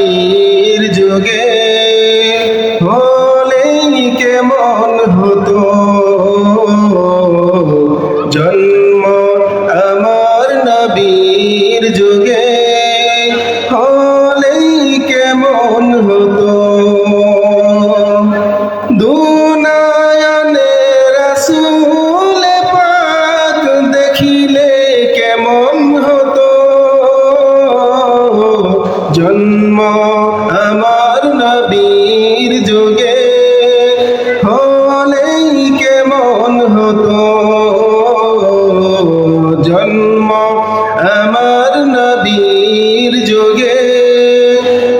নবীর যুগে হলেই কেমন হতো জন্ম আমার নবীর যুগে হলেই কেমন হতো দুনিয়ানে রাসূল পাক দেখিলে কেমন হতো জন্ম আমার নবীর যুগে হলেই কেমন হতো জন্ম আমার নবীর যুগে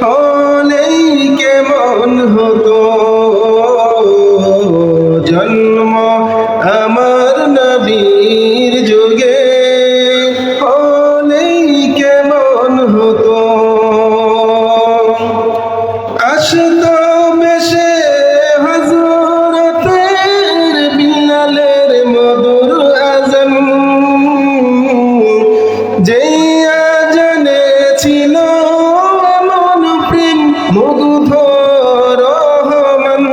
হলেই কেমন হতো জন্ম আমার নবীর যুগে হলেই কেমন হতো আসতো বেশে হযরতের বিলালের মধুর আযান যেই আযানে ছিল এমন প্রেম মুগ্ধ রহমান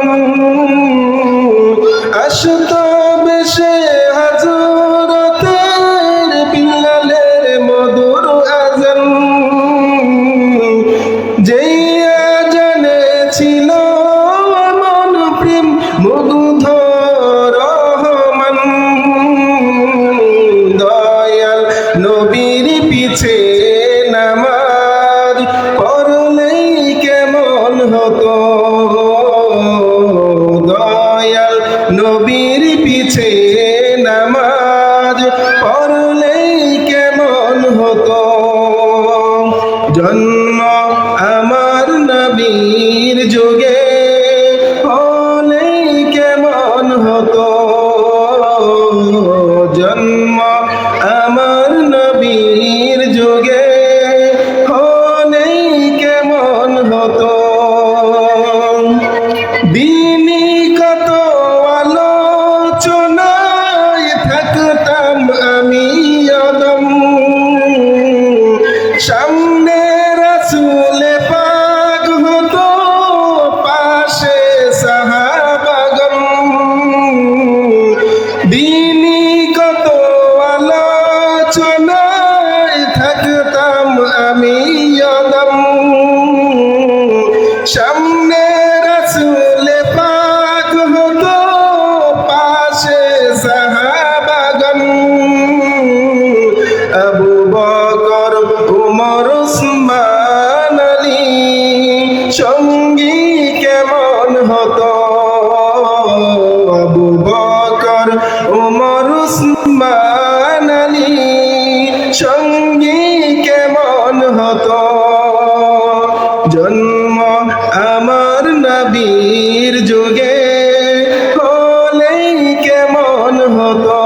আসতো বেশে হযরতের বিলালের মধুর আযান যেই আযানে ছিল এমন প্রেম মুগ্ধ রহমান দয়াল নবীর পিছে নামাজ পড়লেই কেমন হতো দয়াল নবীর পিছে নামাজ পড়লেই কেমন হতো জন্ম আমার নবীর যুগে হলেই কেমন হতো জন্ম আমার নবীর যুগে হলেই কেমন হতো দিনী কত আলোচনায় থাকতাম আমি অদম সামনে রাসূল পাক হতো পাশে সাহাবাগণ দিনী কত আলোচনায় থাকতাম আমি অদম সামনে রাসূল পাক হতো পাশে সাহাবাগণ আবু বকর উমর উসমান আলী সঙ্গী কেমন হতো আবু বকর উমর উসমান আলী সঙ্গী কেমন হতো জন্ম আমার নবীর যুগে হলেই কেমন হতো